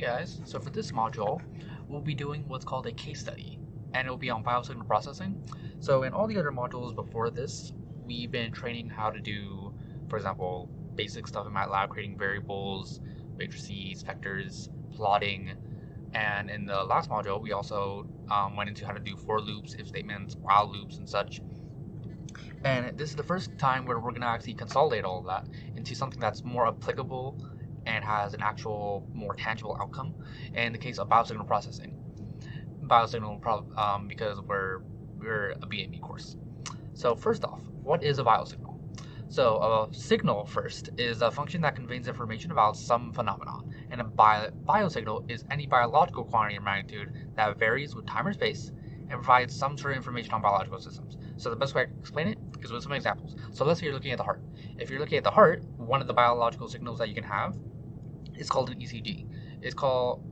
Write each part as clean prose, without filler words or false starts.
Hey guys, so for this module, we'll be doing what's called a case study, and it will be on biosignal processing. So in all the other modules before this, we've been training how to do, for example, basic stuff in Matlab, creating variables, matrices, vectors, plotting, and in the last module, we also went into how to do for loops, if statements, while loops, and such. And this is the first time where we're going to actually consolidate all of that into something that's more applicable and has an actual, more tangible outcome in the case of biosignal processing. Because we're a BME course. So first off, what is a biosignal? So a signal first is a function that conveys information about some phenomenon, and a biosignal is any biological quantity or magnitude that varies with time or space and provides some sort of information on biological systems. So the best way I can explain it is with some examples. So let's say you're looking at the heart. If you're looking at the heart, one of the biological signals that you can have is called an ECG.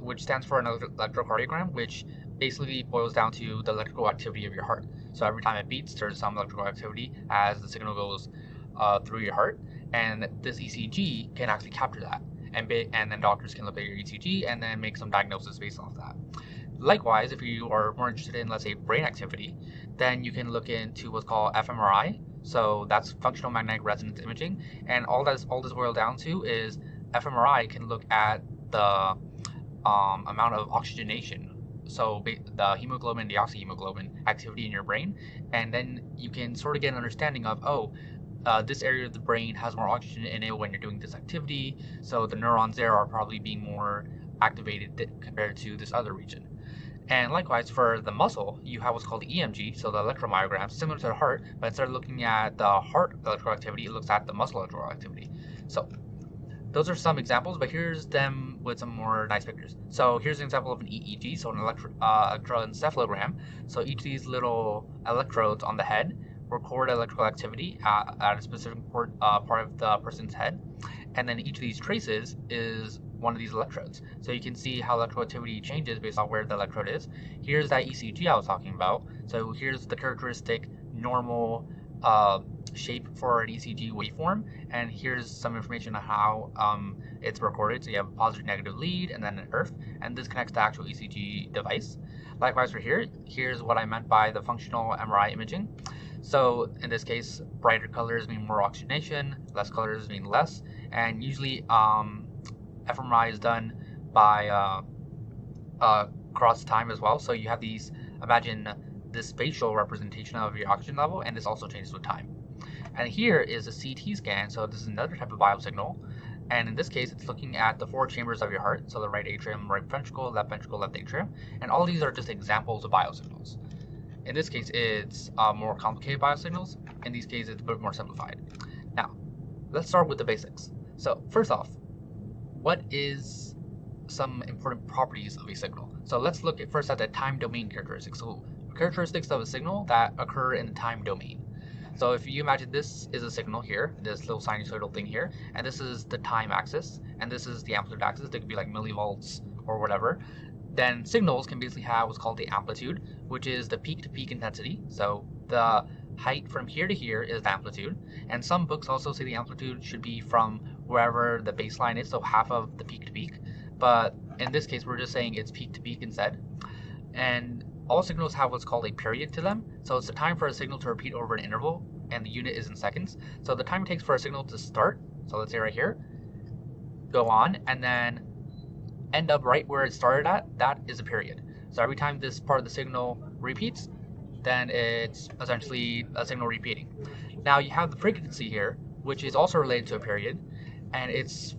Which stands for an electrocardiogram, which basically boils down to the electrical activity of your heart. So every time it beats, there's some electrical activity as the signal goes through your heart, and this ECG can actually capture that. And then doctors can look at your ECG and then make some diagnosis based off that. Likewise, if you are more interested in, let's say, brain activity, then you can look into what's called fMRI. So that's functional magnetic resonance imaging, and all this boils down to is fMRI can look at the amount of oxygenation, so the hemoglobin, deoxyhemoglobin activity in your brain, and then you can sort of get an understanding of, this area of the brain has more oxygen in it when you're doing this activity, so the neurons there are probably being more activated compared to this other region. And likewise, for the muscle, you have what's called the EMG, so the electromyogram, similar to the heart, but instead of looking at the heart electrical activity, it looks at the muscle electrical activity. So those are some examples, but here's them with some more nice pictures. So here's an example of an EEG, so an electroencephalogram. So each of these little electrodes on the head record electrical activity at a specific part of the person's head. And then each of these traces is one of these electrodes. So you can see how electrical activity changes based on where the electrode is. Here's that ECG I was talking about. So here's the characteristic normal shape for an ECG waveform, and here's some information on how it's recorded. So you have a positive negative lead and then an earth, and this connects to the actual ECG device. Likewise for here's what I meant by the functional MRI imaging. So in this case, brighter colors mean more oxygenation, less colors mean less, and usually fMRI is done by across time as well. So you have these, imagine this spatial representation of your oxygen level, and this also changes with time. And here is a CT scan, so this is another type of biosignal, and in this case it's looking at the four chambers of your heart, so the right atrium, right ventricle, left atrium, and all these are just examples of biosignals. In this case it's more complicated biosignals, in these cases it's a bit more simplified. Now let's start with the basics. So first off, what is some important properties of a signal? So let's look first at the time domain characteristics. So characteristics of a signal that occur in the time domain. So if you imagine this is a signal here, this little sinusoidal thing here, and this is the time axis, and this is the amplitude axis, they could be like millivolts or whatever, then signals can basically have what's called the amplitude, which is the peak to peak intensity. So the height from here to here is the amplitude, and some books also say the amplitude should be from wherever the baseline is, so half of the peak to peak, but in this case we're just saying it's peak to peak instead. And all signals have what's called a period to them, so it's the time for a signal to repeat over an interval, and the unit is in seconds. So the time it takes for a signal to start, so let's say right here, go on, and then end up right where it started at, that is a period. So every time this part of the signal repeats, then it's essentially a signal repeating. Now you have the frequency here, which is also related to a period, and it's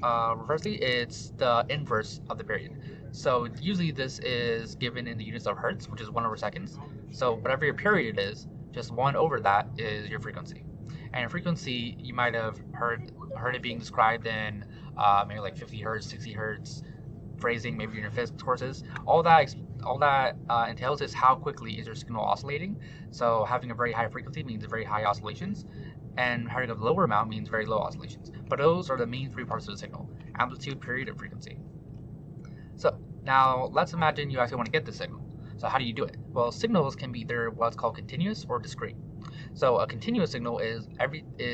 reversely, it's the inverse of the period. So usually this is given in the units of hertz, which is 1/seconds. So whatever your period is, just 1 over that is your frequency. And frequency, you might have heard it being described in maybe like 50 hertz, 60 hertz phrasing, maybe in your physics courses. All that entails is how quickly is your signal oscillating. So having a very high frequency means very high oscillations, and having a lower amount means very low oscillations. But those are the main three parts of the signal: amplitude, period, and frequency. So now let's imagine you actually want to get this signal. So how do you do it? Well, signals can be either what's called continuous or discrete. So a continuous signal is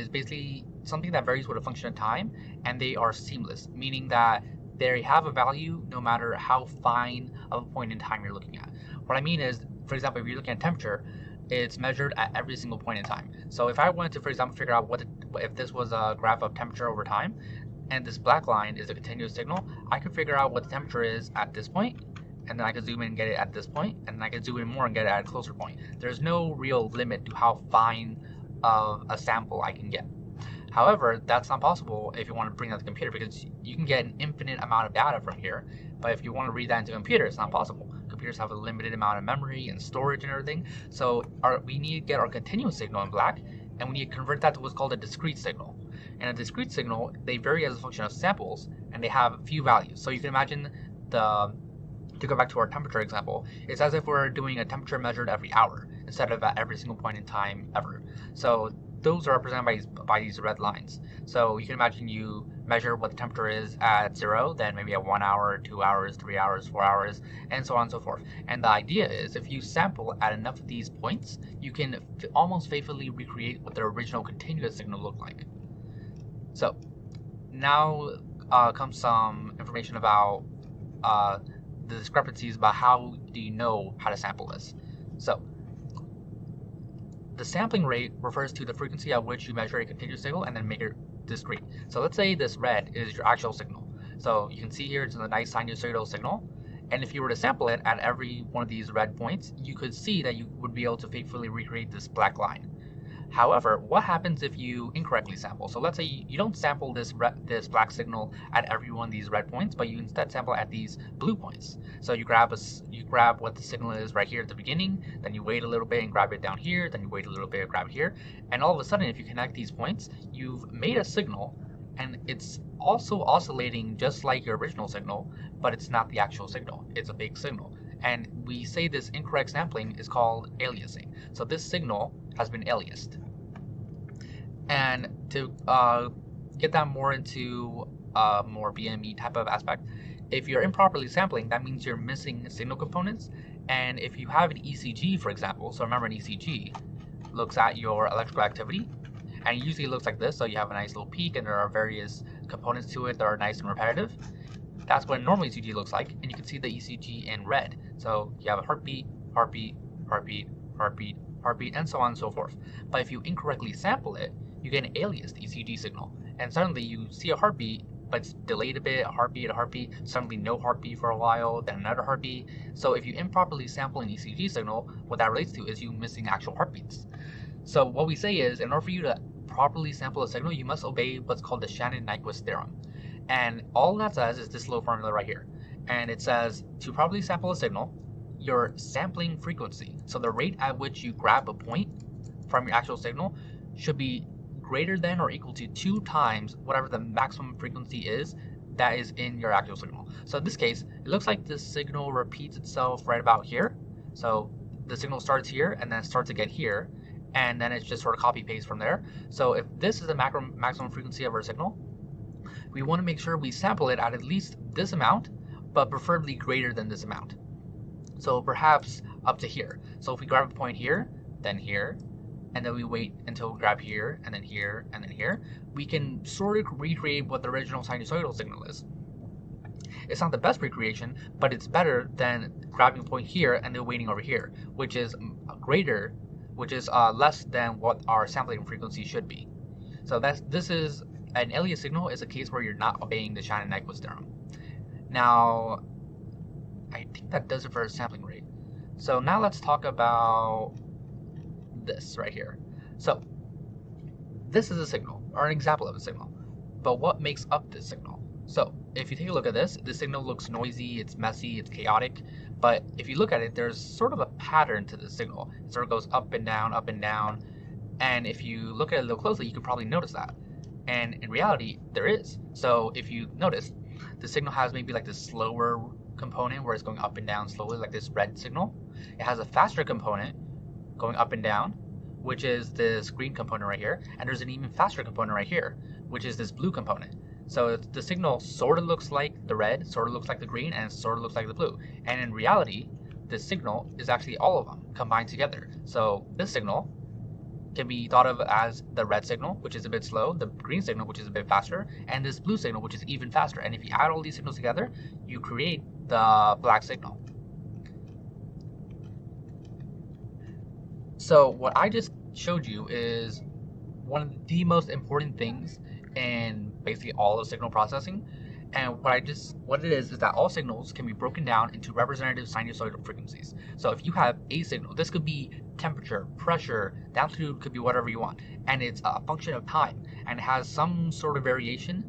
basically something that varies with a function of time, and they are seamless, meaning that they have a value no matter how fine of a point in time you're looking at. What I mean is, for example, if you're looking at temperature, it's measured at every single point in time. So if I wanted to, for example, figure out if this was a graph of temperature over time, and this black line is a continuous signal, I could figure out what the temperature is at this point, and then I could zoom in and get it at this point, and then I could zoom in more and get it at a closer point. There's no real limit to how fine of a sample I can get. However, that's not possible if you want to bring that to the computer, because you can get an infinite amount of data from here, but if you want to read that into a computer, it's not possible. Computers have a limited amount of memory and storage and everything, so we need to get our continuous signal in black, and we need to convert that to what's called a discrete signal. And a discrete signal, they vary as a function of samples, and they have a few values. So you can imagine to go back to our temperature example, it's as if we're doing a temperature measured every hour instead of at every single point in time ever. So those are represented by these red lines. So you can imagine you measure what the temperature is at 0, then maybe at 1 hour, 2 hours, 3 hours, 4 hours, and so on and so forth. And the idea is, if you sample at enough of these points, you can almost faithfully recreate what the original continuous signal looked like. So now comes some information about the discrepancies about how do you know how to sample this. So the sampling rate refers to the frequency at which you measure a continuous signal and then make it discrete. So let's say this red is your actual signal. So you can see here it's a nice sinusoidal signal, and if you were to sample it at every one of these red points, you could see that you would be able to faithfully recreate this black line. However, what happens if you incorrectly sample? So let's say you don't sample this black signal at every one of these red points, but you instead sample at these blue points. So you grab what the signal is right here at the beginning, then you wait a little bit and grab it down here, then you wait a little bit and grab it here, and all of a sudden, if you connect these points, you've made a signal, and it's also oscillating just like your original signal, but it's not the actual signal. It's a fake signal. And we say this incorrect sampling is called aliasing. So this signal has been aliased. And to get that more into more BME type of aspect, if you're improperly sampling, that means you're missing signal components. And if you have an ECG, for example, so remember an ECG looks at your electrical activity, and it usually looks like this. So you have a nice little peak, and there are various components to it that are nice and repetitive. That's what a normal ECG looks like, and you can see the ECG in red. So you have a heartbeat, heartbeat, heartbeat, heartbeat, heartbeat, and so on and so forth. But if you incorrectly sample it, you get an aliased ECG signal, and suddenly you see a heartbeat, but it's delayed a bit, a heartbeat, suddenly no heartbeat for a while, then another heartbeat. So if you improperly sample an ECG signal, what that relates to is you missing actual heartbeats. So what we say is, in order for you to properly sample a signal, you must obey what's called the Shannon-Nyquist theorem. And all that says is this little formula right here. And it says, to properly sample a signal, your sampling frequency, so the rate at which you grab a point from your actual signal, should be greater than or equal to 2 times whatever the maximum frequency is that is in your actual signal. So in this case, it looks like this signal repeats itself right about here. So the signal starts here and then starts again here, and then it's just sort of copy paste from there. So if this is the maximum frequency of our signal, we want to make sure we sample it at least this amount, but preferably greater than this amount. So perhaps up to here. So if we grab a point here, and then we wait until we grab here, and then here, and then here, we can sort of recreate what the original sinusoidal signal is. It's not the best recreation, but it's better than grabbing a point here and then waiting over here, which is greater, which is less than what our sampling frequency should be. So this is an alias signal is a case where you're not obeying the Shannon-Nyquist theorem. Now, I think that does it for sampling rate. So now let's talk about this right here. So this is a signal, or an example of a signal. But what makes up this signal? So if you take a look at this, the signal looks noisy, it's messy, it's chaotic. But if you look at it, there's sort of a pattern to the signal. It sort of goes up and down, up and down. And if you look at it a little closely, you can probably notice that. And in reality, there is. So if you notice, the signal has maybe like this slower component where it's going up and down slowly, like this red signal. It has a faster component going up and down, which is this green component right here. And there's an even faster component right here, which is this blue component. So the signal sort of looks like the red, sort of looks like the green, and sort of looks like the blue. And in reality, this signal is actually all of them combined together. So this signal can be thought of as the red signal, which is a bit slow, the green signal, which is a bit faster, and this blue signal, which is even faster. And if you add all these signals together, you create the black signal. So what I just showed you is one of the most important things in basically all of signal processing. And what it is that all signals can be broken down into representative sinusoidal frequencies. So if you have a signal, this could be temperature, pressure, the amplitude could be whatever you want, and it's a function of time and it has some sort of variation,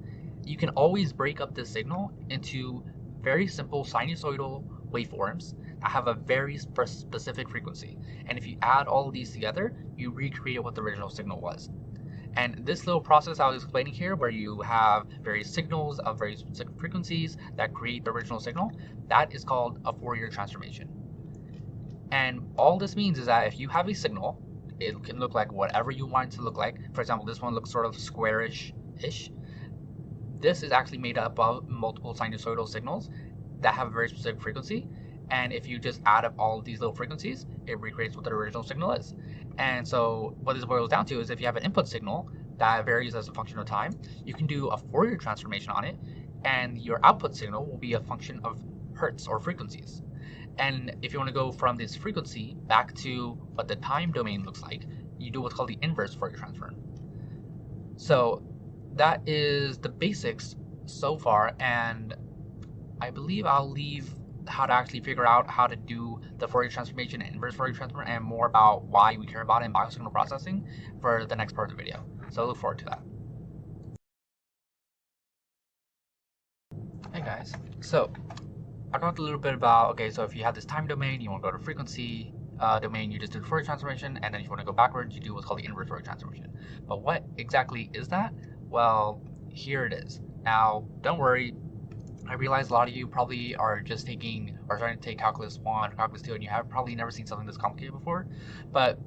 you can always break up this signal into very simple sinusoidal waveforms that have a very specific frequency. And if you add all of these together, you recreate what the original signal was. And this little process I was explaining here, where you have various signals of very specific frequencies that create the original signal, that is called a Fourier transformation. And all this means is that if you have a signal, it can look like whatever you want it to look like. For example, this one looks sort of squarish-ish. This is actually made up of multiple sinusoidal signals that have a very specific frequency. And if you just add up all of these little frequencies, it recreates what the original signal is. And so what this boils down to is if you have an input signal that varies as a function of time, you can do a Fourier transformation on it, and your output signal will be a function of hertz or frequencies. And if you want to go from this frequency back to what the time domain looks like, you do what's called the inverse Fourier transform. So that is the basics so far, and I believe I'll leave how to actually figure out how to do the Fourier transformation and inverse Fourier transform and more about why we care about it in biosignal processing for the next part of the video. So I look forward to that. Hey guys, so I talked a little bit about, okay, so if you have this time domain, you want to go to frequency domain, you just do the Fourier transformation, and then if you want to go backwards, you do what's called the inverse Fourier transformation. But what exactly is that? Well, here it is. Now, don't worry, I realize a lot of you probably are just taking or starting to take Calculus 1 or Calculus 2 and you have probably never seen something this complicated before. But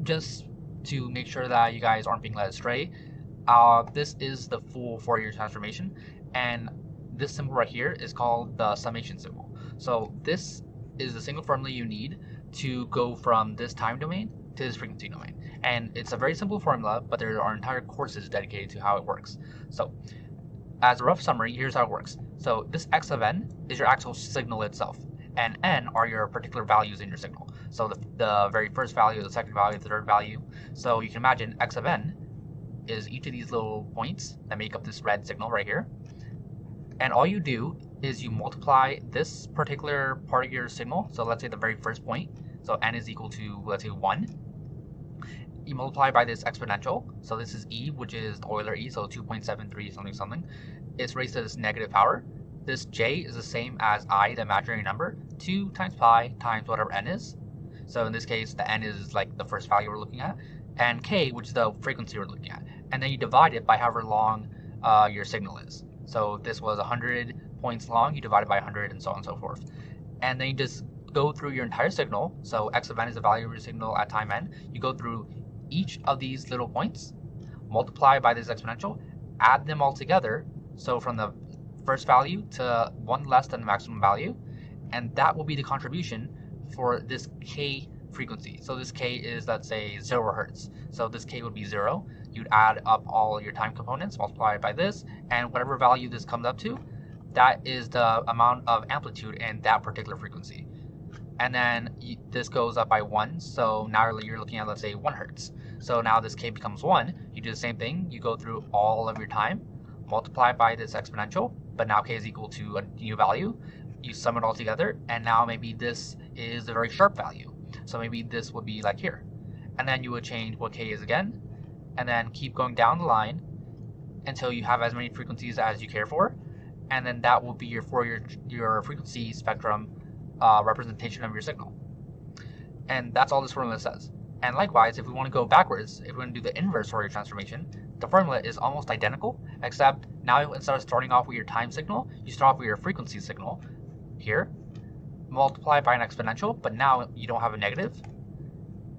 just to make sure that you guys aren't being led astray, this is the full Fourier transformation, and this symbol right here is called the summation symbol. So this is the single formula you need to go from this time domain to this frequency domain. And it's a very simple formula, but there are entire courses dedicated to how it works. So as a rough summary, here's how it works. So this x of n is your actual signal itself, and n are your particular values in your signal. So the very first value, the second value, the third value. So you can imagine x of n is each of these little points that make up this red signal right here. And all you do is you multiply this particular part of your signal. So let's say the very first point. So n is equal to, let's say, 1. You multiply by this exponential. So this is e, which is the Euler e, so 2.73 something something. It's raised to this negative power. This j is the same as I, the imaginary number, 2 times pi times whatever n is. So in this case, the n is like the first value we're looking at, and k, which is the frequency we're looking at. And then you divide it by however long your signal is. So this was 100 points long, you divide it by 100 and so on and so forth. And then you just go through your entire signal. So x of n is the value of your signal at time n. You go through each of these little points, multiply by this exponential, add them all together. So from the first value to one less than the maximum value, and that will be the contribution for this k frequency. So this k is, let's say, 0 hertz. So this k would be 0. You'd add up all your time components, multiply it by this, and whatever value this comes up to, that is the amount of amplitude in that particular frequency. And then this goes up by 1, so now you're looking at, let's say, 1 hertz. So now this k becomes 1. You do the same thing. You go through all of your time, multiply by this exponential, but now k is equal to a new value. You sum it all together, and now maybe this is a very sharp value. So maybe this would be like here. And then you would change what k is again, and then keep going down the line until you have as many frequencies as you care for. And then that will be your frequency spectrum representation of your signal. And that's all this formula says. And likewise, if we want to go backwards, if we want to do the inverse Fourier transformation, the formula is almost identical, except now instead of starting off with your time signal, you start off with your frequency signal here, multiply by an exponential, but now you don't have a negative,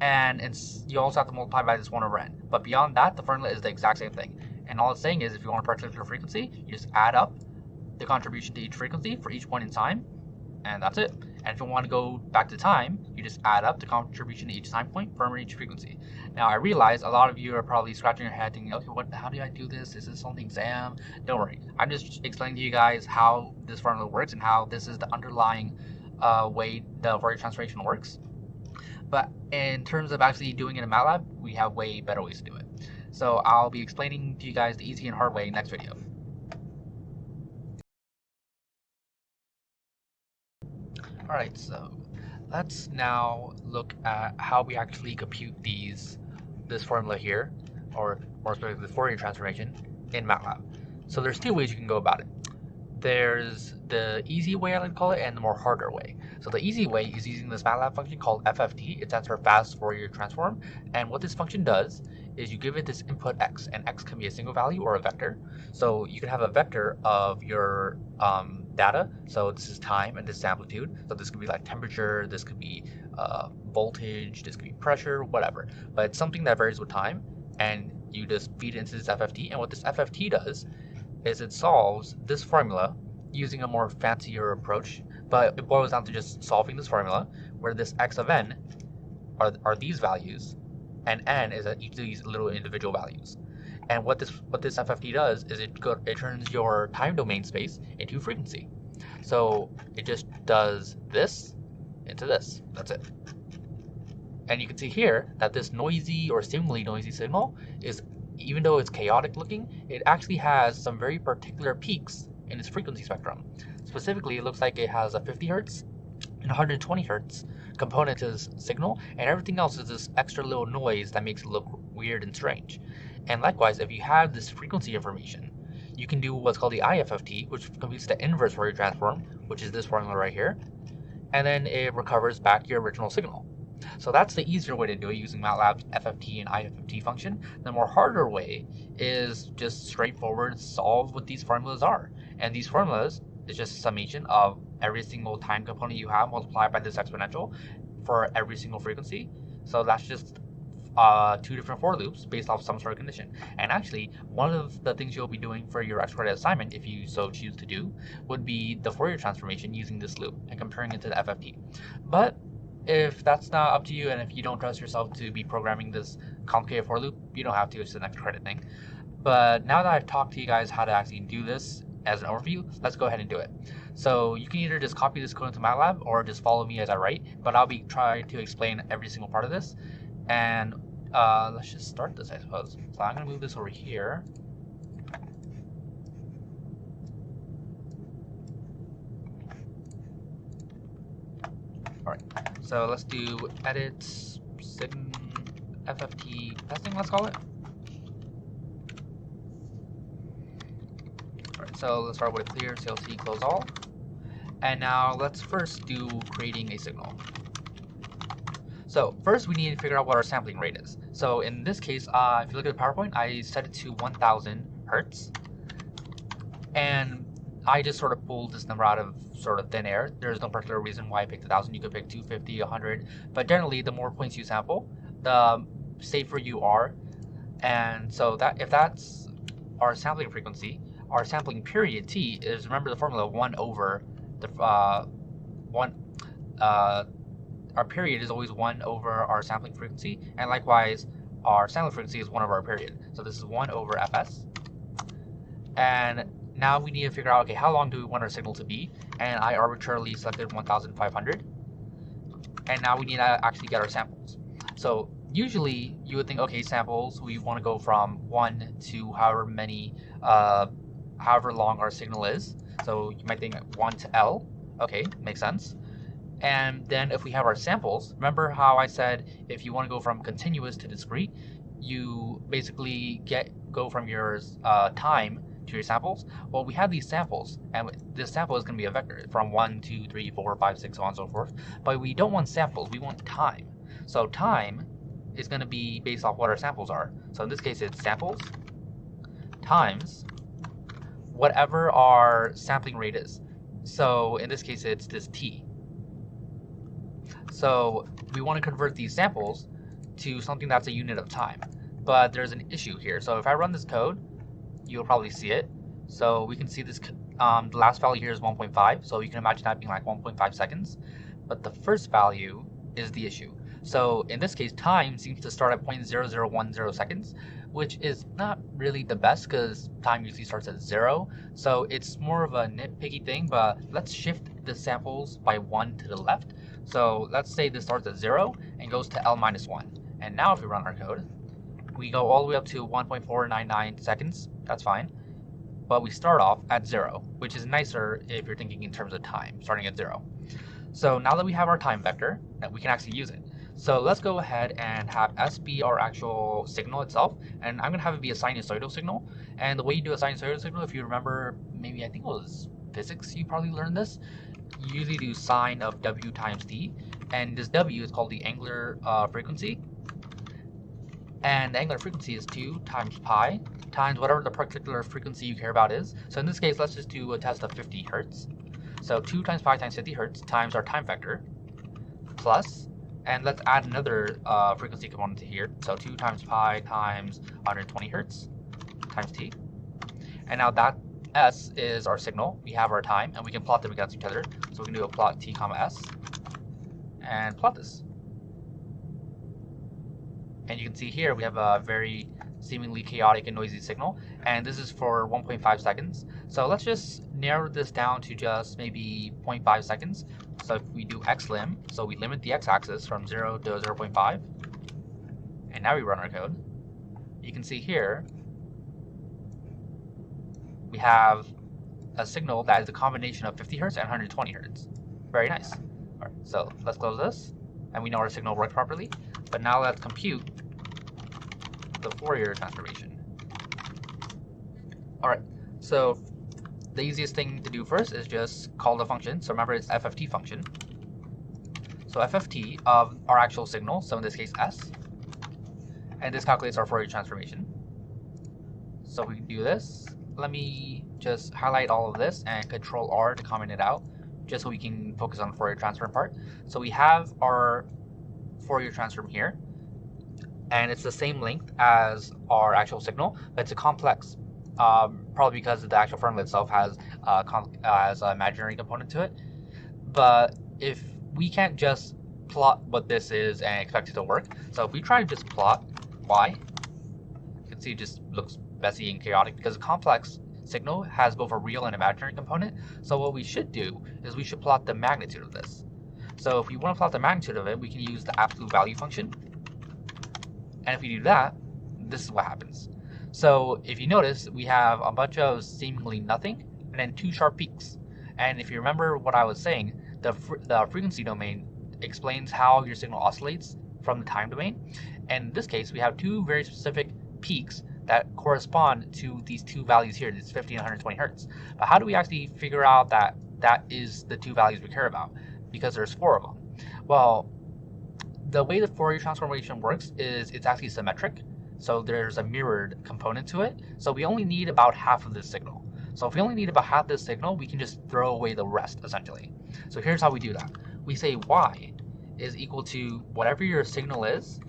and you also have to multiply by this 1 over n. But beyond that, the formula is the exact same thing. And all it's saying is if you want a particular frequency, you just add up the contribution to each frequency for each point in time, and that's it. And if you want to go back to time, you just add up the contribution to each time point from each frequency. Now I realize a lot of you are probably scratching your head thinking, okay, how do I do this? Is this on the exam? Don't worry. I'm just explaining to you guys how this formula works and how this is the underlying way the Fourier transformation works. But in terms of actually doing it in Matlab, we have way better ways to do it. So I'll be explaining to you guys the easy and hard way next video. Alright, so let's now look at how we actually compute this formula here, or more specifically the Fourier transformation in Matlab. So there's two ways you can go about it. There's the easy way, I like to call it, and the more harder way. So the easy way is using this Matlab function called FFT. It stands for fast Fourier transform. And what this function does is you give it this input x, and x can be a single value or a vector. So you can have a vector of your data. So this is time and this is amplitude. So this could be like temperature, this could be voltage, this could be pressure, whatever. But it's something that varies with time, and you just feed it into this FFT. And what this FFT does is it solves this formula using a more fancier approach, but it boils down to just solving this formula where this x of n are these values, and n is each of these little individual values. And what this FFT does is it turns your time domain space into frequency. So it just does this into this. That's it. And you can see here that this noisy or seemingly noisy signal is, even though it's chaotic looking, it actually has some very particular peaks in its frequency spectrum. Specifically, it looks like it has a 50 hertz and 120 hertz component to this signal, and everything else is this extra little noise that makes it look weird and strange. And likewise, if you have this frequency information, you can do what's called the IFFT, which computes the inverse Fourier transform, which is this formula right here, and then it recovers back your original signal. So that's the easier way to do it using MATLAB's FFT and IFFT function. The more harder way is just straightforward solve what these formulas are. And these formulas is just a summation of every single time component you have multiplied by this exponential for every single frequency. So that's just two different for loops based off some sort of condition. And actually, one of the things you'll be doing for your X credit assignment, if you so choose to do, would be the Fourier transformation using this loop and comparing it to the FFT. But if that's not up to you, and if you don't trust yourself to be programming this complicated for loop, you don't have to. It's the next credit thing. But now that I've talked to you guys how to actually do this as an overview, let's go ahead and do it. So you can either just copy this code into MATLAB or just follow me as I write, but I'll be trying to explain every single part of this. And let's just start this, I suppose. So I'm going to move this over here. Alright, so let's do edit sign FFT testing, let's call it. Alright, so let's start with a clear CLC close all. And now let's first do creating a signal. So first we need to figure out what our sampling rate is. So in this case, if you look at the PowerPoint, I set it to 1000 Hertz. And I just sort of pulled this number out of sort of thin air. There's no particular reason why I picked 1000. You could pick 250, 100. But generally, the more points you sample, the safer you are. And so that if that's our sampling frequency, our sampling period t is, remember the formula, 1 over the our period is always 1 over our sampling frequency, and likewise our sampling frequency is 1 over our period. So this is 1 over fs. And now we need to figure out, okay, how long do we want our signal to be? And I arbitrarily selected 1500. And now we need to actually get our samples. So usually you would think, okay, samples, we want to go from 1 to however many, however long our signal is. So you might think 1 to L. Okay, makes sense. And then if we have our samples, remember how I said if you want to go from continuous to discrete, you basically go from your time to your samples. Well, we have these samples, and this sample is going to be a vector from 1, 2, 3, 4, 5, 6, so on and so forth. But we don't want samples, we want time. So time is going to be based off what our samples are. So in this case, it's samples times whatever our sampling rate is. So in this case, it's this t. So we want to convert these samples to something that's a unit of time. But there's an issue here. So if I run this code, you'll probably see it. So we can see this, the last value here is 1.5. So you can imagine that being like 1.5 seconds. but the first value is the issue. So in this case, time seems to start at 0.0010 seconds, which is not really the best because time usually starts at 0. So it's more of a nitpicky thing, but let's shift the samples by 1 to the left. So let's say this starts at 0 and goes to L minus 1. And now if we run our code, we go all the way up to 1.499 seconds. That's fine. But we start off at 0, which is nicer if you're thinking in terms of time, starting at 0. So now that we have our time vector, we can actually use it. So let's go ahead and have S be our actual signal itself, and I'm going to have it be a sinusoidal signal. And the way you do a sinusoidal signal, if you remember, maybe I think it was physics, you probably learned this, you usually do sine of W times t, and this W is called the angular frequency, and the angular frequency is 2 times pi times whatever the particular frequency you care about is. So in this case, let's just do a test of 50 hertz. So 2 times pi times 50 hertz times our time vector plus, and let's add another frequency component to here. So 2 times pi times 120 hertz times t. And now that S is our signal. We have our time, and we can plot them against each other. So we can do a plot t comma s and plot this. And you can see here we have a very seemingly chaotic and noisy signal, and this is for 1.5 seconds. So let's just narrow this down to just maybe 0.5 seconds. So if we do xlim, so we limit the x-axis from 0 to 0.5, and now we run our code, you can see here we have a signal that is a combination of 50 hertz and 120 hertz. Very nice. All right, so let's close this, and we know our signal worked properly. But now let's compute the Fourier transformation. All right, so the easiest thing to do first is just call the function. So remember, it's FFT function. So FFT of our actual signal, so in this case S, and this calculates our Fourier transformation. So we can do this. Let me just highlight all of this and Control R to comment it out, just so we can focus on the Fourier transform part. So we have our Fourier transform here, and it's the same length as our actual signal, but it's a complex, probably because the actual formula itself has an imaginary component to it. But if we can't just plot what this is and expect it to work, so if we try to just plot y, you can see it just looks messy and chaotic because a complex signal has both a real and imaginary component. So what we should do is we should plot the magnitude of this. So if we want to plot the magnitude of it, we can use the absolute value function. And if we do that, this is what happens. So if you notice, we have a bunch of seemingly nothing and then 2 sharp peaks. And if you remember what I was saying, the frequency domain explains how your signal oscillates from the time domain. And in this case, we have 2 very specific peaks that correspond to these 2 values here, these 50 and 120 hertz. But how do we actually figure out that that is the 2 values we care about? Because there's 4 of them. Well, the way the Fourier transformation works is it's actually symmetric. So there's a mirrored component to it. So we only need about half of this signal. So if we only need about half this signal, we can just throw away the rest, essentially. So here's how we do that. We say y is equal to whatever your signal is,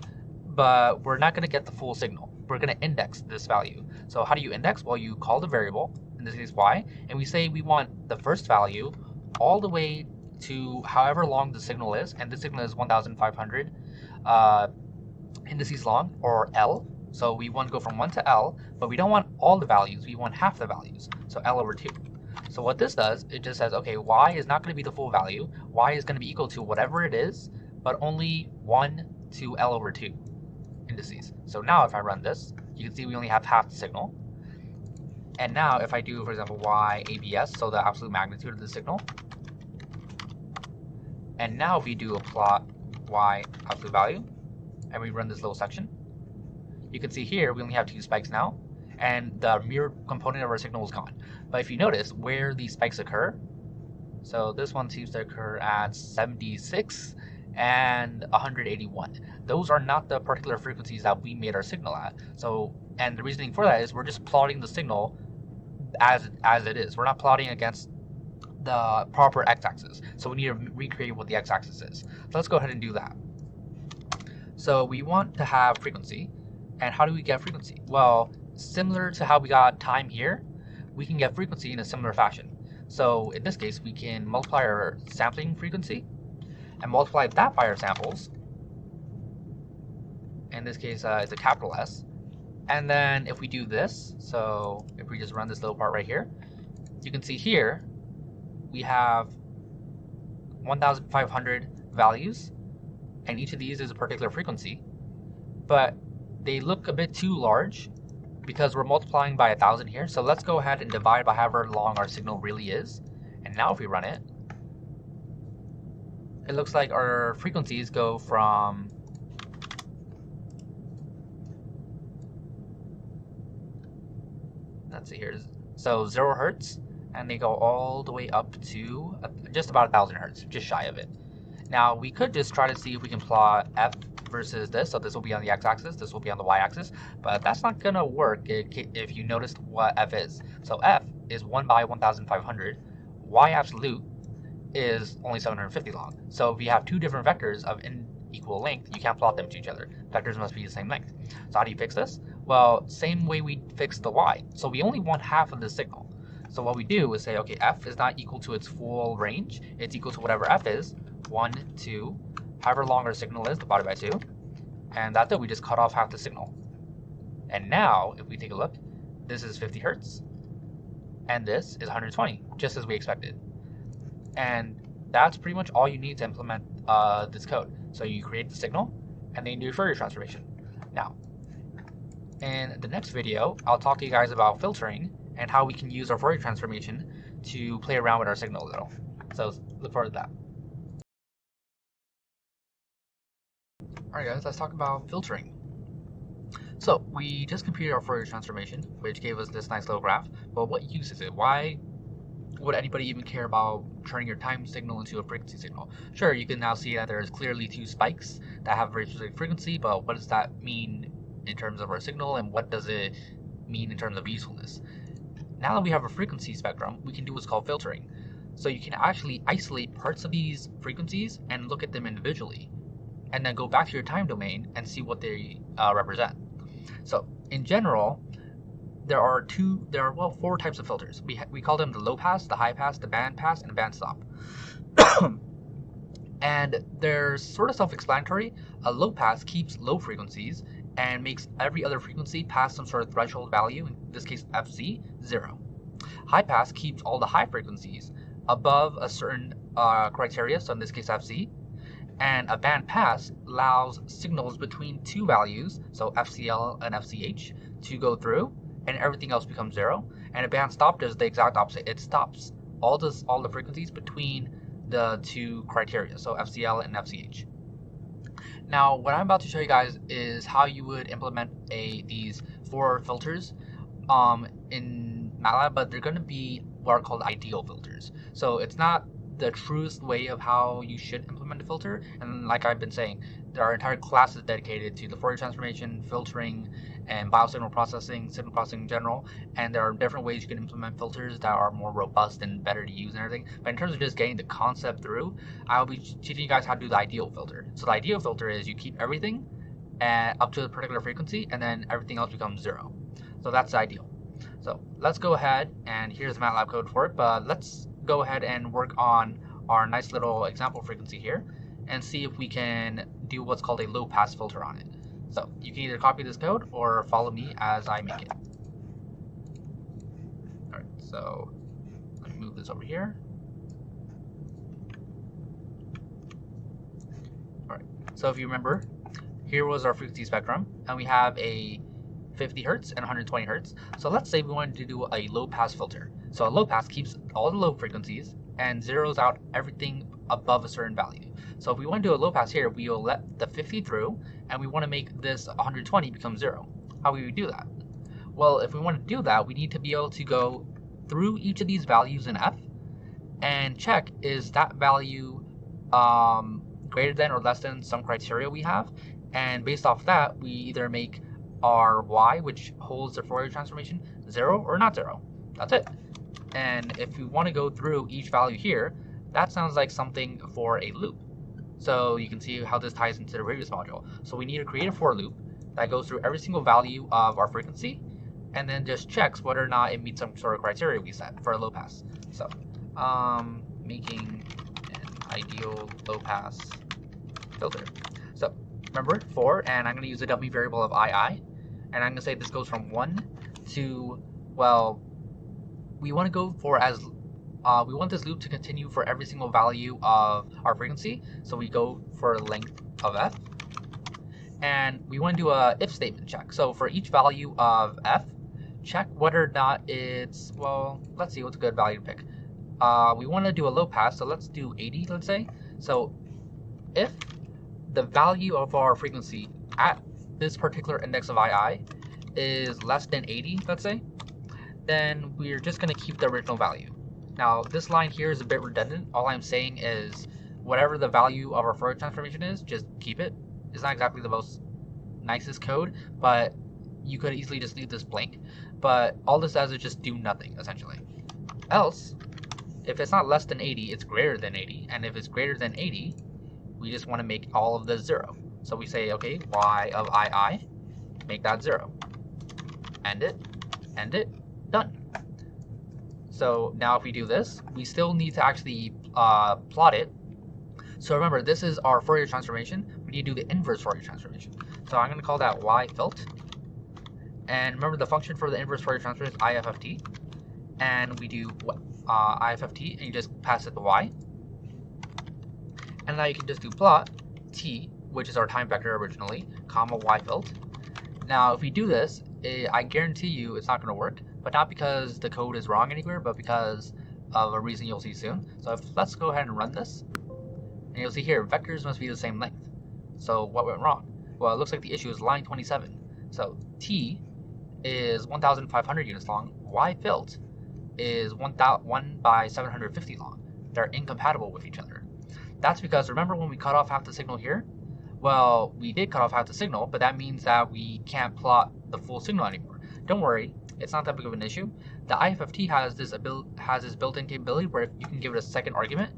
but we're not going to get the full signal. We're going to index this value. So how do you index? Well, you call the variable, in this case y, and we say we want the first value all the way to however long the signal is, and this signal is 1,500 indices long, or L. So we want to go from 1 to L, but we don't want all the values, we want half the values, so L over 2. So what this does, it just says, okay, y is not going to be the full value, y is going to be equal to whatever it is, but only 1 to L over 2 indices. So now if I run this, you can see we only have half the signal. And now if I do, for example, y ABS, so the absolute magnitude of the signal, and now if we do a plot y absolute value, and we run this little section, you can see here we only have 2 spikes now, and the mirrored component of our signal is gone. But if you notice where these spikes occur, so this one seems to occur at 76 and 181. Those are not the particular frequencies that we made our signal at. So, and the reasoning for that is we're just plotting the signal as it is. We're not plotting against the proper x-axis. So we need to recreate what the x-axis is. So let's go ahead and do that. So we want to have frequency. And how do we get frequency? Well, similar to how we got time here, we can get frequency in a similar fashion. So in this case, we can multiply our sampling frequency, and multiply that by our samples. In this case, it's a capital S. And then if we do this, so if we just run this little part right here, you can see here we have 1,500 values, and each of these is a particular frequency, but they look a bit too large because we're multiplying by 1,000 here. So let's go ahead and divide by however long our signal really is. And now if we run it, it looks like our frequencies go from let's see here, so 0 hertz, and they go all the way up to just about 1,000 hertz, just shy of it. Now we could just try to see if we can plot F versus this, so this will be on the x-axis, this will be on the y-axis, but that's not gonna work if you noticed what F is. So F is 1 by 1,500, y absolute is only 750 long. So if you have two different vectors of unequal length, you can't plot them to each other. Vectors must be the same length. So how do you fix this? Well, same way we fixed the y. So we only want half of the signal. So what we do is say, okay, F is not equal to its full range. It's equal to whatever F is, 1, 2, however long our signal is, divided by 2. And that's it, we just cut off half the signal. And now, if we take a look, this is 50 hertz, and this is 120, just as we expected. And that's pretty much all you need to implement this code. So you create the signal, and then you do your Fourier transformation. Now, in the next video, I'll talk to you guys about filtering and how we can use our Fourier transformation to play around with our signal a little. So look forward to that. Alright guys, let's talk about filtering. So we just computed our Fourier transformation, which gave us this nice little graph, but what use is it? Why would anybody even care about turning your time signal into a frequency signal? Sure, you can now see that there's clearly two spikes that have a very specific frequency, but what does that mean in terms of our signal, and what does it mean in terms of usefulness? Now that we have a frequency spectrum, we can do what's called filtering. So you can actually isolate parts of these frequencies and look at them individually, and then go back to your time domain and see what they represent. So in general, there are four types of filters. We call them the low pass, the high pass, the band pass, and band stop. And they're sort of self-explanatory. A low pass keeps low frequencies and makes every other frequency pass some sort of threshold value, in this case FC, 0. High pass keeps all the high frequencies above a certain criteria, so in this case FC. And a band pass allows signals between two values, so FCL and FCH, to go through, and everything else becomes 0. And a band stop does the exact opposite. It stops all the frequencies between the two criteria, so FCL and FCH. Now, what I'm about to show you guys is how you would implement these four filters in Matlab, but they're going to be what are called ideal filters. So it's not the truest way of how you should implement a filter, and like I've been saying, there are entire classes dedicated to the Fourier transformation, filtering, and biosignal processing, signal processing in general, and there are different ways you can implement filters that are more robust and better to use and everything. But in terms of just getting the concept through, I'll be teaching you guys how to do the ideal filter. So the ideal filter is you keep everything up to a particular frequency, and then everything else becomes 0. So that's the ideal. So let's go ahead, and here's the MATLAB code for it, but let's go ahead and work on our nice little example frequency here and see if we can do what's called a low pass filter on it. So you can either copy this code or follow me as I make it. Alright, so let me move this over here. Alright, so if you remember, here was our frequency spectrum, and we have a 50 hertz and 120 hertz. So let's say we wanted to do a low pass filter. So a low pass keeps all the low frequencies and zeroes out everything above a certain value. So if we want to do a low pass here, we will let the 50 through, and we want to make this 120 become 0. How would we do that? Well, if we want to do that, we need to be able to go through each of these values in F and check, is that value greater than or less than some criteria we have, and based off that, we either make our y, which holds the Fourier transformation, 0 or not 0. That's it. And if we want to go through each value here, that sounds like something for a loop. So you can see how this ties into the previous module. So we need to create a for loop that goes through every single value of our frequency, and then just checks whether or not it meets some sort of criteria we set for a low pass. So making an ideal low pass filter. So remember 4, and I'm going to use a dummy variable of II, and I'm going to say this goes from 1 to, well, we want to go for as we want this loop to continue for every single value of our frequency, so we go for length of f, and we want to do a if statement check. So for each value of f, check whether or not it's, well, let's see what's a good value to pick. We want to do a low pass, so let's do 80, let's say. So if the value of our frequency at this particular index of II is less than 80, let's say, then we're just going to keep the original value. Now, this line here is a bit redundant. All I'm saying is whatever the value of our Fourier transformation is, just keep it. It's not exactly the most nicest code, but you could easily just leave this blank. But all this does is just do nothing, essentially. Else, if it's not less than 80, it's greater than 80. And if it's greater than 80, we just want to make all of this 0. So we say, okay, y of II, make that 0. End it, done. So now if we do this, we still need to actually plot it. So remember, this is our Fourier transformation. We need to do the inverse Fourier transformation. So I'm going to call that y filt. And remember, the function for the inverse Fourier transformation is if of t. And we do if of t, and you just pass it the y. And now you can just do plot t, which is our time vector originally, comma y filt. Now if we do this, I guarantee you it's not going to work, but not because the code is wrong anywhere, but because of a reason you'll see soon. So let's go ahead and run this, and you'll see here vectors must be the same length. So what went wrong? Well, it looks like the issue is line 27. So t is 1,500 units long, y filt is 1 by 750 long. They're incompatible with each other. That's because, remember when we cut off half the signal here? Well, we did cut off half the signal, but that means that we can't plot the full signal anymore. Don't worry, it's not that big of an issue. The IFFT has this built-in capability where you can give it a second argument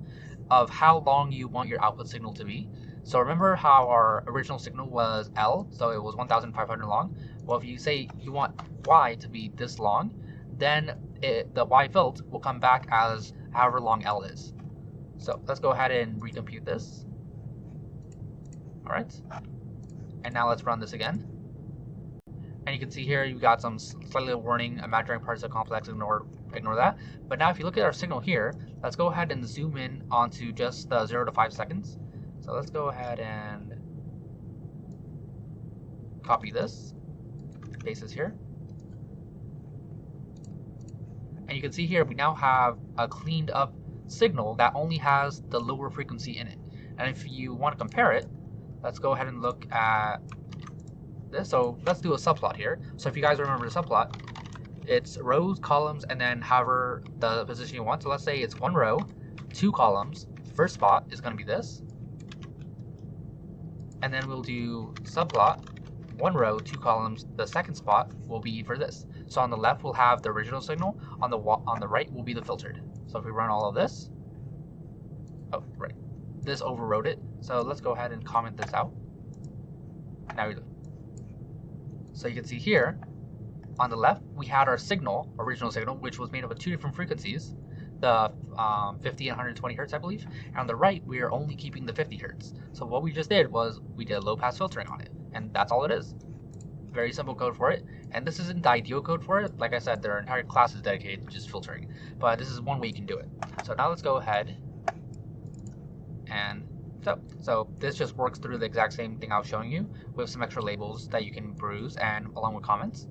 of how long you want your output signal to be. So remember how our original signal was L, so it was 1,500 long? Well, if you say you want Y to be this long, then the Y filt will come back as however long L is. So let's go ahead and recompute this. Alright, and now let's run this again. And you can see here you got some slightly warning, imaginary parts of complex, ignore that. But now if you look at our signal here, let's go ahead and zoom in onto just the 0 to 5 seconds. So let's go ahead and copy this, paste this here. And you can see here we now have a cleaned up signal that only has the lower frequency in it. And if you want to compare it, let's go ahead and look at this. So let's do a subplot here. So if you guys remember the subplot, it's rows, columns, and then however the position you want. So let's say it's 1 row, 2 columns. First spot is going to be this. And then we'll do subplot, 1 row, 2 columns. The second spot will be for this. So on the left we'll have the original signal. On the right will be the filtered. So if we run all of this, oh right, this overrode it. So let's go ahead and comment this out. Now we do. So you can see here, on the left we had our signal, original signal, which was made up of 2 different frequencies, the 50 and 120 hertz, I believe. And on the right we are only keeping the 50 hertz. So what we just did was we did low pass filtering on it, and that's all it is. Very simple code for it, and this isn't the ideal code for it. Like I said, there are entire classes dedicated to just filtering, but this is one way you can do it. So now let's go ahead and so this just works through the exact same thing I was showing you with some extra labels that you can peruse and along with comments.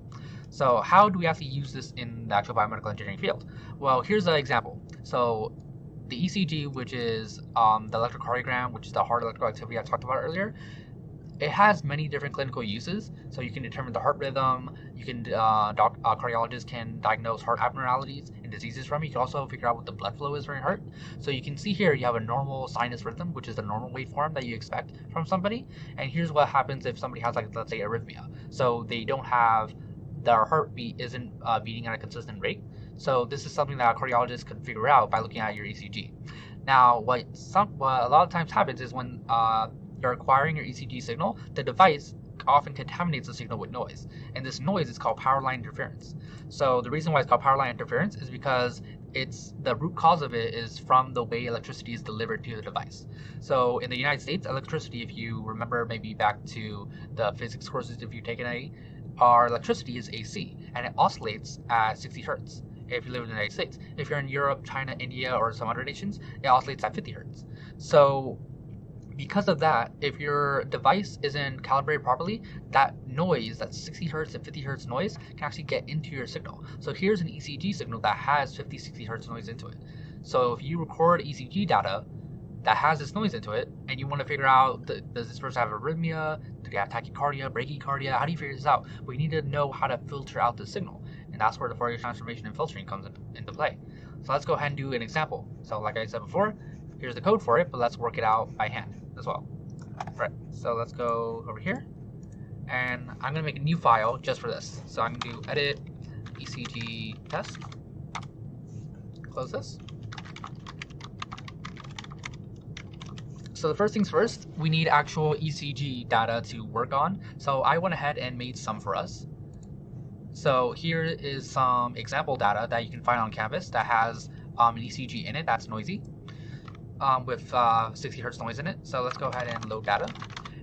So how do we actually use this in the actual biomedical engineering field? Well, here's an example. So the ECG, which is the electrocardiogram, which is the heart electrical activity I talked about earlier, it has many different clinical uses. So you can determine the heart rhythm. You can cardiologists can diagnose heart abnormalities and diseases from it. You can also figure out what the blood flow is from your heart. So you can see here you have a normal sinus rhythm, which is the normal waveform that you expect from somebody. And here's what happens if somebody has, like, let's say, arrhythmia. So they don't have, their heartbeat isn't beating at a consistent rate. So this is something that a cardiologist can figure out by looking at your ECG. Now, what a lot of times happens is when you're acquiring your ECG signal, the device often contaminates the signal with noise, and this noise is called power line interference. So the reason why it's called power line interference is because it's the root cause of it is from the way electricity is delivered to the device. So in the United States, electricity, if you remember maybe back to the physics courses if you've taken any, our electricity is AC and it oscillates at 60 hertz. If you live in the United States, if you're in Europe, China, India, or some other nations, it oscillates at 50 hertz. So because of that, if your device isn't calibrated properly, that noise, that 60 hertz and 50 hertz noise, can actually get into your signal. So here's an ECG signal that has 50, 60 hertz noise into it. So if you record ECG data that has this noise into it, and you want to figure out, does this person have arrhythmia, do they have tachycardia, bradycardia, how do you figure this out? We need to know how to filter out the signal, and that's where the Fourier transformation and filtering comes into play. So let's go ahead and do an example. So like I said before, here's the code for it, but let's work it out by hand as well. Right, so let's go over here, and I'm gonna make a new file just for this. So I'm gonna do edit ECG test, close this. So the first things first, we need actual ECG data to work on. So I went ahead and made some for us. So here is some example data that you can find on Canvas that has an ECG in it that's noisy, with 60 hertz noise in it. So let's go ahead and load data.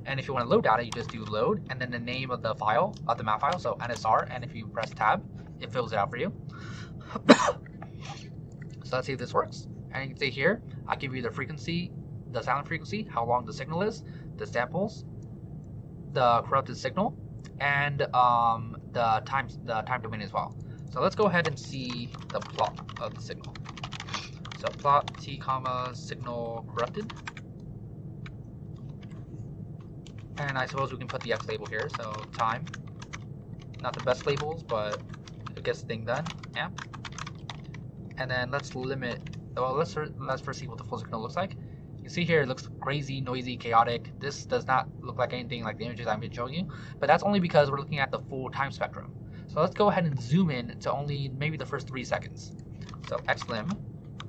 And if you want to load data, you just do load and then the name of the file, of the map file, so NSR, and if you press tab, it fills it out for you. So let's see if this works. And you can see here, I give you the frequency, the silent frequency, how long the signal is, the samples, the corrupted signal, and the time domain as well. So let's go ahead and see the plot of the signal. So plot t comma signal corrupted, and I suppose we can put the x label here. So time, not the best labels, but it gets the thing done. Amp, and then let's limit. Well, let's first see what the full signal looks like. You see here, it looks crazy, noisy, chaotic. This does not look like anything like the images I've been showing you, but that's only because we're looking at the full time spectrum. So let's go ahead and zoom in to only maybe the first 3 seconds. So xlim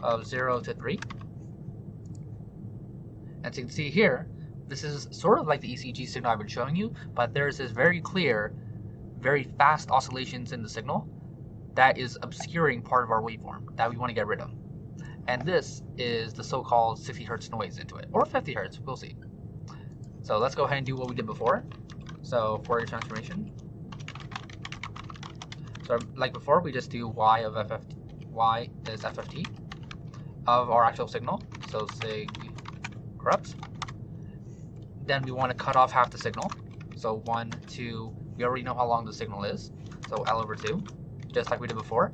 of 0 to 3. And so you can see here, this is sort of like the ECG signal I've been showing you, but there's this very clear, very fast oscillations in the signal that is obscuring part of our waveform that we want to get rid of. And this is the so-called 60 hertz noise into it, or 50 hertz, we'll see. So let's go ahead and do what we did before. So Fourier transformation. So like before, we just do y of FFT, y is FFT of our actual signal. So sig corrupt. Then we want to cut off half the signal. So 1, 2, we already know how long the signal is. So L over 2, just like we did before.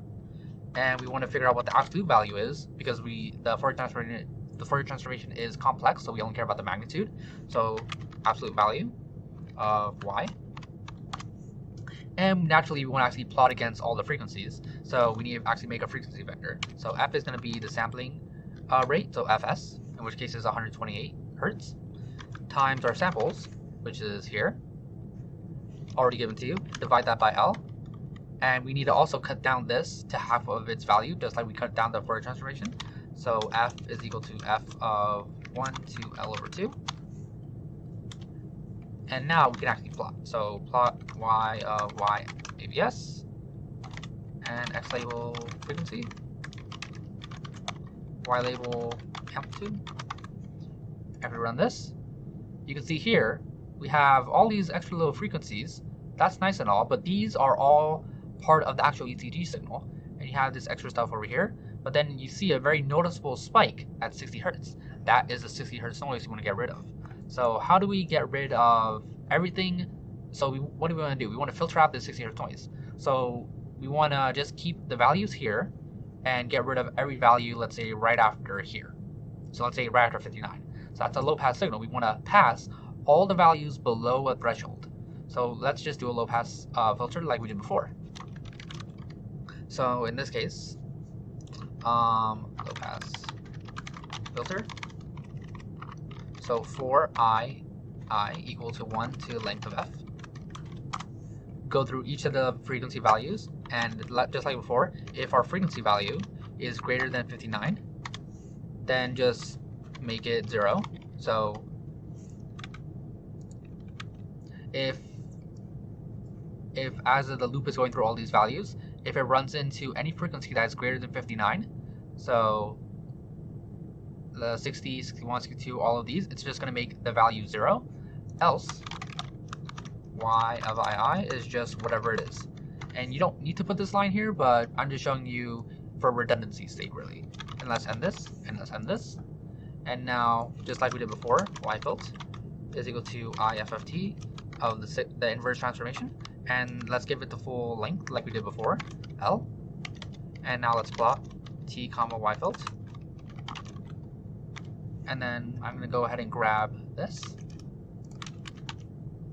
And we want to figure out what the absolute value is, because the Fourier transformation is complex, so we only care about the magnitude. So absolute value of y. And naturally, we want to actually plot against all the frequencies. So we need to actually make a frequency vector. So f is going to be the sampling rate, so fs, in which case is 128 hertz, times our samples, which is here, already given to you. Divide that by L. And we need to also cut down this to half of its value, just like we cut down the Fourier transformation. So f is equal to f of 1 to L over 2. And now we can actually plot. So plot y of y ABS and x label frequency, y label amplitude. If we run this, you can see here we have all these extra little frequencies. That's nice and all, but these are all part of the actual ECG signal, and you have this extra stuff over here, but then you see a very noticeable spike at 60 hertz. That is the 60 hertz noise you want to get rid of. So how do we get rid of everything? So what do we want to do? We want to filter out the 60 hertz noise. So we want to just keep the values here and get rid of every value, let's say right after here. So let's say right after 59. So that's a low pass signal. We want to pass all the values below a threshold. So let's just do a low pass filter like we did before. So in this case, low pass filter. So for I equal to 1 to length of f. Go through each of the frequency values, and just like before, if our frequency value is greater than 59, then just make it 0. So if as the loop is going through all these values, if it runs into any frequency that is greater than 59, So the 60, 61, 62, all of these, it's just going to make the value 0, else y of ii is just whatever it is. And you don't need to put this line here, but I'm just showing you for redundancy's sake, really. And let's end this, and let's end this. And now, just like we did before, yFilt is equal to IFFT of the inverse transformation. And let's give it the full length like we did before, L. And now let's plot t comma yFilt. And then I'm going to go ahead and grab this.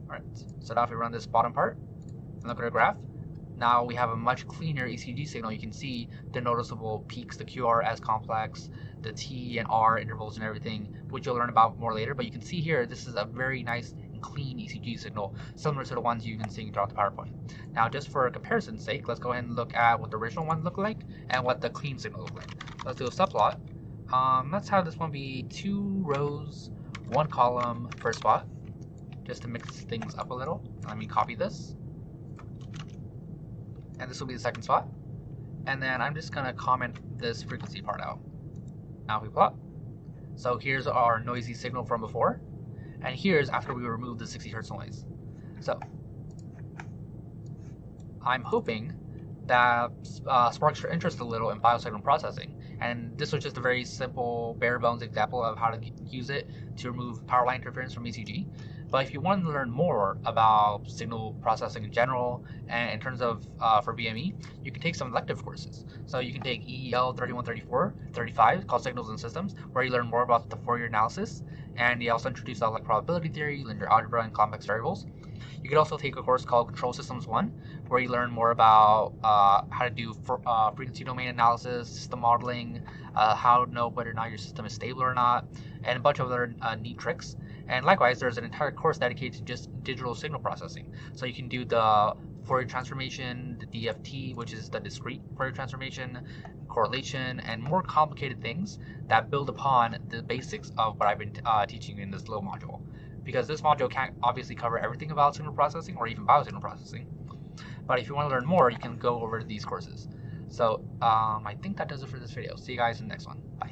Alright, so now if we run this bottom part and look at our graph, now we have a much cleaner ECG signal. You can see the noticeable peaks, the QRS complex, the T and R intervals and everything, which you'll learn about more later. But you can see here, this is a very nice and clean ECG signal, similar to the ones you've been seeing throughout the PowerPoint. Now, just for comparison's sake, let's go ahead and look at what the original one looked like and what the clean signal looked like. Let's do a subplot. Let's have this one be 2 rows, 1 column per spot, just to mix things up a little. Let me copy this. And this will be the second spot. And then I'm just going to comment this frequency part out. Now if we plot. So here's our noisy signal from before. And here's after we remove the 60 Hz noise. So I'm hoping that sparks your interest a little in biosignal processing. And this was just a very simple, bare bones example of how to use it to remove power line interference from ECG. But if you want to learn more about signal processing in general, and in terms of for BME, you can take some elective courses. So you can take EEL 31, 34, 35, called Signals and Systems, where you learn more about the Fourier analysis, and they also introduce like probability theory, linear algebra, and complex variables. You could also take a course called Control Systems 1, where you learn more about how to do frequency domain analysis, system modeling, how to know whether or not your system is stable or not, and a bunch of other neat tricks. And likewise, there's an entire course dedicated to just digital signal processing. So you can do the Fourier transformation, the DFT, which is the discrete Fourier transformation, correlation, and more complicated things that build upon the basics of what I've been teaching you in this little module. Because this module can't obviously cover everything about signal processing or even biosignal processing. But if you want to learn more, you can go over to these courses. So I think that does it for this video. See you guys in the next one. Bye.